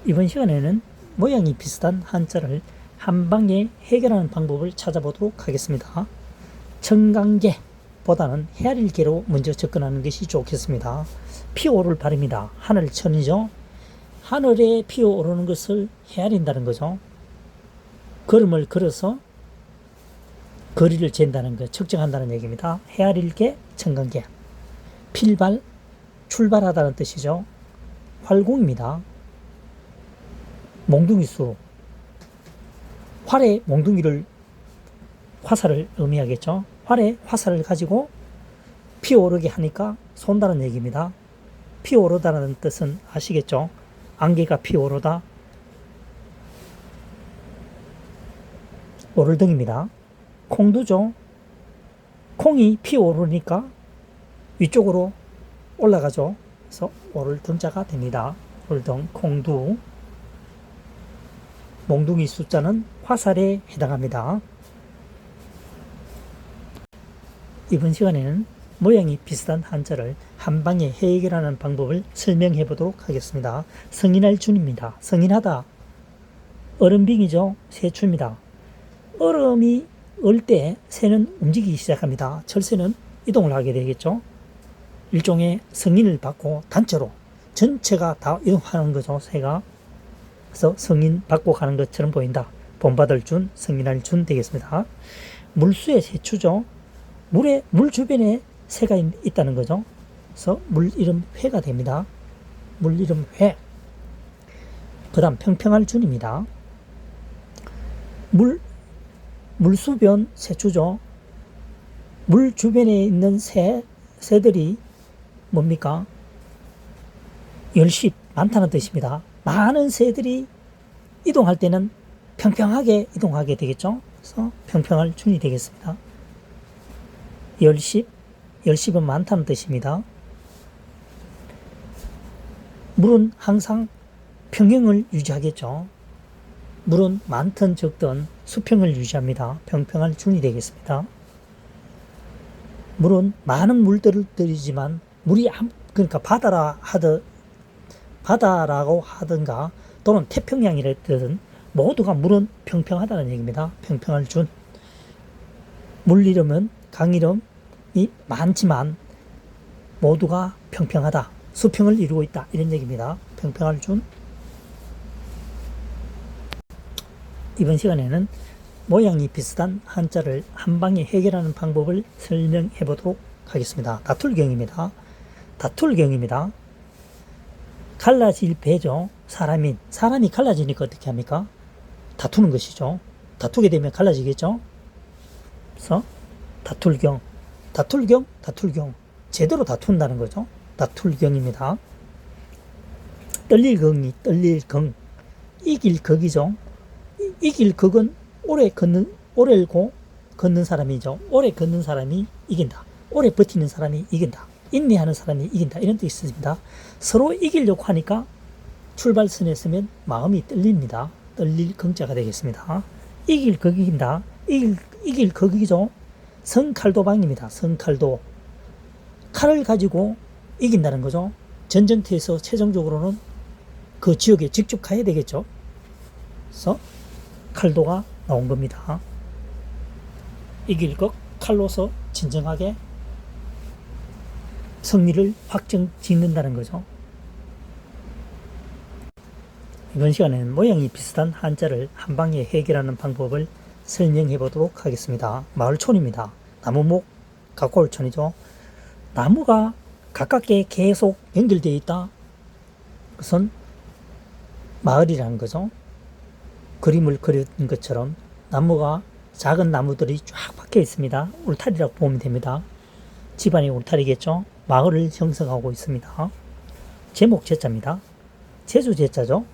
이번 시간에는 모양이 비슷한 한자를 한 방에 해결하는 방법을 찾아보도록 하겠습니다. 청강계보다는 헤아릴계로 먼저 접근하는 것이 좋겠습니다. 피어오를 발음이다. 하늘천이죠. 하늘에 피어오르는 것을 헤아린다는 거죠. 걸음을 걸어서 거리를 잰다는 것, 측정한다는 얘기입니다. 헤아릴계, 청강계. 필발, 출발하다는 뜻이죠. 활공입니다. 몽둥이수, 활에 몽둥이를, 화살을 의미하겠죠. 활에 화살을 가지고 피어오르게 하니까 쏜다는 얘기입니다. 피어오르다는 뜻은 아시겠죠? 안개가 피어오르다, 오를등입니다. 콩두죠. 콩이 피어오르니까 위쪽으로 올라가죠. 그래서 오를등자가 됩니다. 오를등, 콩두. 몽둥이 숫자는 화살에 해당합니다. 이번 시간에는 모양이 비슷한 한자를 한 방에 해결하는 방법을 설명해 보도록 하겠습니다. 성인할 준입니다. 성인하다. 얼음빙이죠. 새추입니다. 얼음이 얼 때 새는 움직이기 시작합니다. 철새는 이동을 하게 되겠죠. 일종의 성인을 받고 단체로 전체가 다 이동하는 거죠. 새가. 그래서 성인 받고 가는 것처럼 보인다. 본받을 준, 성인할 준 되겠습니다. 물수의 새추죠. 물 주변에 새가 있다는 거죠. 그래서 물 이름 회가 됩니다. 물 이름 회. 그 다음 평평할 준입니다. 물수변 새추죠. 물 주변에 있는 새들이 뭡니까? 열십, 많다는 뜻입니다. 많은 새들이 이동할 때는 평평하게 이동하게 되겠죠. 그래서 평평할 준이 되겠습니다. 열십은 많다는 뜻입니다. 물은 항상 평형을 유지하겠죠. 물은 많든 적든 수평을 유지합니다. 평평할 준이 되겠습니다. 물은 많은 물들이지만 물이 그러니까 바다라고 하든가 또는 태평양이라든 모두가 물은 평평하다는 얘기입니다. 평평할 준. 물 이름은 강 이름이 많지만 모두가 평평하다. 수평을 이루고 있다. 이런 얘기입니다. 평평할 준. 이번 시간에는 모양이 비슷한 한자를 한 방에 해결하는 방법을 설명해 보도록 하겠습니다. 다툴경입니다. 갈라질 배죠. 사람이 갈라지니까 어떻게 합니까? 다투는 것이죠. 다투게 되면 갈라지겠죠. 그래서 다툴경. 제대로 다툰다는 거죠. 다툴경입니다. 떨릴 경. 이길 극이죠. 이길 극은 오래 걷는 사람이죠. 오래 걷는 사람이 이긴다. 오래 버티는 사람이 이긴다. 인내하는 사람이 이긴다. 이런 뜻이 있습니다. 서로 이기려고 하니까 출발선에 서면 마음이 떨립니다. 떨릴 긍자가 되겠습니다. 이길 극이긴다. 이길 극이죠. 성칼도방입니다. 성칼도. 칼을 가지고 이긴다는 거죠. 전쟁터에서 최종적으로는 그 지역에 직접 가야 되겠죠. 그래서 칼도가 나온 겁니다. 이길 것, 칼로서 진정하게 승리를 확정 짓는다는 거죠. 이번 시간에는 모양이 비슷한 한자를 한 방에 해결하는 방법을 설명해 보도록 하겠습니다. 마을촌입니다. 나무목 가골촌이죠. 나무가 가깝게 계속 연결되어 있다. 그것은 마을이라는 거죠. 그림을 그린 것처럼 나무가 작은 나무들이 쫙 박혀 있습니다. 울타리라고 보면 됩니다. 집안이 울타리겠죠. 마을을 형성하고 있습니다. 제목 제자입니다. 제주 제자죠.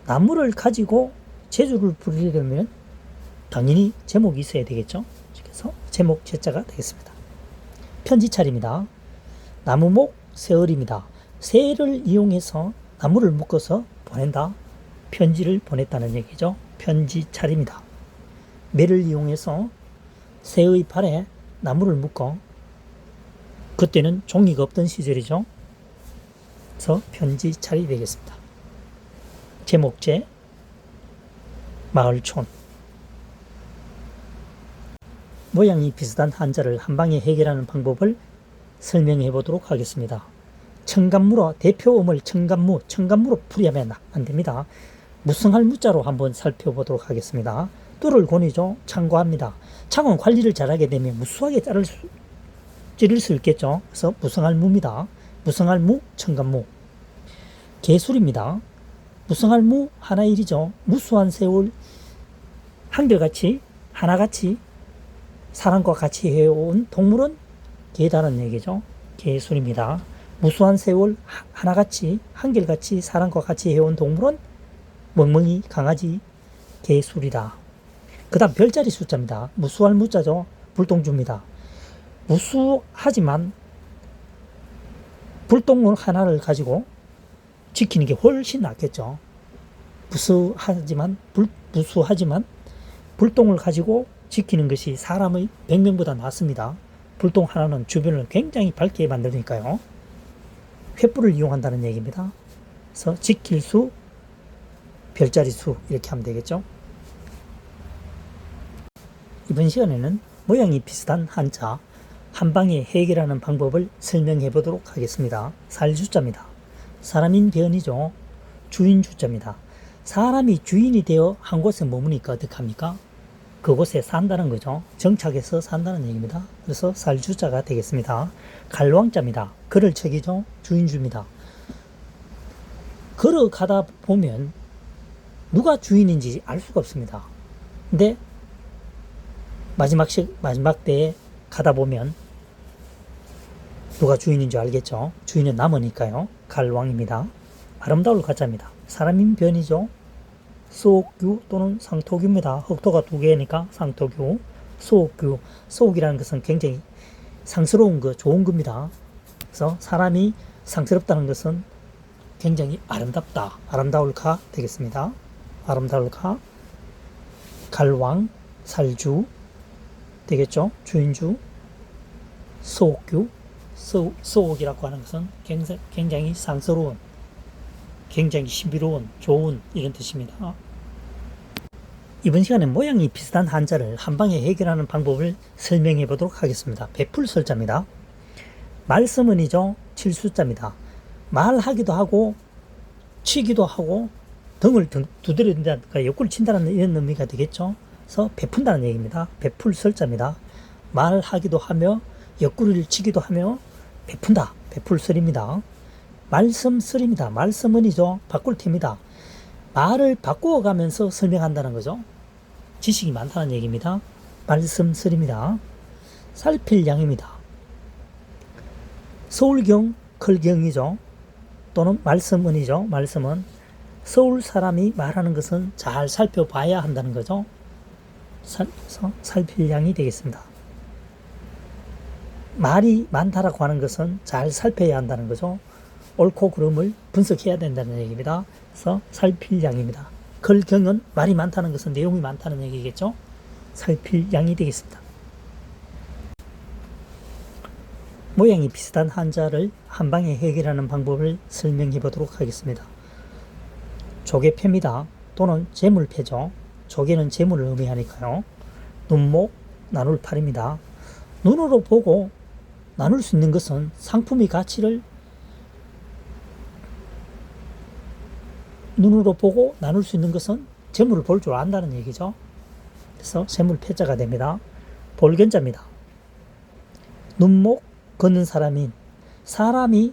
나무를 가지고 제주를 부리려면 당연히 제목이 있어야 되겠죠. 그래서 제목 제자가 되겠습니다. 편지차립니다. 나무목 세월입니다. 새를 이용해서 나무를 묶어서 보낸다. 편지를 보냈다는 얘기죠. 편지차립니다. 매를 이용해서 새의 발에 나무를 묶어, 그때는 종이가 없던 시절이죠. 그래서 편지차립이 되겠습니다. 제목제, 마을촌. 모양이 비슷한 한자를 한방에 해결하는 방법을 설명해 보도록 하겠습니다. 청간무로 대표음을 청간무로 풀이하면 안 됩니다. 무성할 무자로 한번 살펴보도록 하겠습니다. 뚫을 권이죠. 창고합니다. 창은 관리를 잘하게 되면 무수하게 찌를 수 있겠죠. 그래서 무성할 무입니다. 무성할 무, 청간무. 개술입니다. 무성할 무, 하나일이죠. 무수한 세월 한결같이 하나같이 사람과 같이 해온 동물은 개다는 얘기죠. 개술입니다. 무수한 세월 하나같이 한결같이 사람과 같이 해온 동물은 멍멍이 강아지 개술이다. 그 다음 별자리 숫자입니다. 무수할 무자죠. 불똥주입니다. 무수하지만 불똥을 하나를 가지고 지키는 게 훨씬 낫겠죠. 무수하지만 불똥을 가지고 지키는 것이 사람의 100명보다 낫습니다. 불똥 하나는 주변을 굉장히 밝게 만드니까요. 횃불을 이용한다는 얘기입니다. 그래서 지킬 수, 별자리 수 이렇게 하면 되겠죠. 이번 시간에는 모양이 비슷한 한자 한방에 해결하는 방법을 설명해 보도록 하겠습니다. 살주자입니다. 사람인 변이죠. 주인 주자입니다. 사람이 주인이 되어 한 곳에 머무니까 어떡합니까? 그곳에 산다는 거죠. 정착해서 산다는 얘기입니다. 그래서 살주자가 되겠습니다. 갈왕자입니다. 걸을 척이죠. 주인주입니다. 걸어가다 보면 누가 주인인지 알 수가 없습니다. 근데 마지막 때에 가다 보면 누가 주인인 줄 알겠죠. 주인은 남으니까요. 갈왕입니다. 아름다울 가자입니다. 사람인 변이죠. 수옥규 또는 상토규입니다. 흑토가 2개니까 상토규, 수옥규. 수옥이라는 것은 굉장히 상스러운 거, 좋은 겁니다. 그래서 사람이 상스럽다는 것은 굉장히 아름답다, 아름다울 가 되겠습니다. 아름다울 가, 갈왕, 살주 되겠죠. 주인주, 수옥규. 수옥이라고 하는 것은 굉장히 상스러운, 굉장히 신비로운, 좋은 이런 뜻입니다. 이번 시간에 모양이 비슷한 한자를 한방에 해결하는 방법을 설명해 보도록 하겠습니다. 베풀설자입니다. 말씀은이죠. 칠수자입니다. 말하기도 하고 치기도 하고 등을 두드린다든가 옆구리 친다는 이런 의미가 되겠죠. 그래서 베푼다는 얘기입니다. 베풀설자입니다. 말하기도 하며 옆구리를 치기도 하며 베푼다. 베풀설입니다. 말씀설입니다. 말씀은이죠. 바꿀 테입니다. 말을 바꾸어가면서 설명한다는 거죠. 지식이 많다는 얘기입니다. 말씀설입니다. 살필양입니다. 서울경, 클경이죠. 또는 말씀은이죠. 말씀은 서울 사람이 말하는 것은 잘 살펴봐야 한다는 거죠. 살필양이 되겠습니다. 말이 많다라고 하는 것은 잘 살펴야 한다는 거죠. 옳고 그름을 분석해야 된다는 얘기입니다. 그래서 살필양입니다. 걸경은 말이 많다는 것은 내용이 많다는 얘기겠죠. 살필양이 되겠습니다. 모양이 비슷한 한자를 한방에 해결하는 방법을 설명해 보도록 하겠습니다. 조개패입니다. 또는 재물패죠. 조개는 재물을 의미하니까요. 눈목, 나눌 팔입니다. 눈으로 보고 나눌 수 있는 것은 상품의 가치를 눈으로 보고 나눌 수 있는 것은 재물을 볼 줄 안다는 얘기죠. 그래서 재물패자가 됩니다. 볼견자입니다. 눈목 걷는 사람인 사람이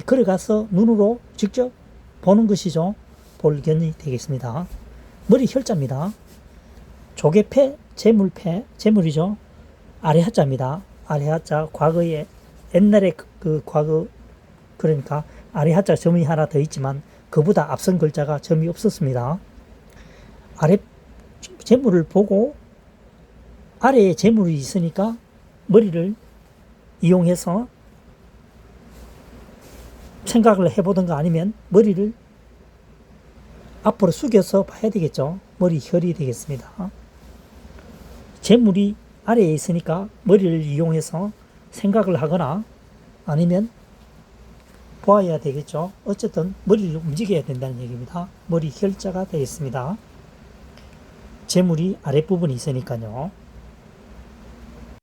걸어가서 눈으로 직접 보는 것이죠. 볼견이 되겠습니다. 머리 혈자입니다. 조개패, 재물패, 재물이죠. 아래하자입니다. 아래하자, 과거에 옛날에 과거 그러니까 아래하자 점이 하나 더 있지만 그보다 앞선 글자가 점이 없었습니다. 아래 재물을 보고 아래에 재물이 있으니까 머리를 이용해서 생각을 해보든가 아니면 머리를 앞으로 숙여서 봐야 되겠죠. 머리 혈이 되겠습니다. 재물이 아래에 있으니까 머리를 이용해서 생각을 하거나 아니면 보아야 되겠죠. 어쨌든 머리를 움직여야 된다는 얘기입니다. 머리 혈자가 되겠습니다. 재물이 아랫부분이 있으니까요.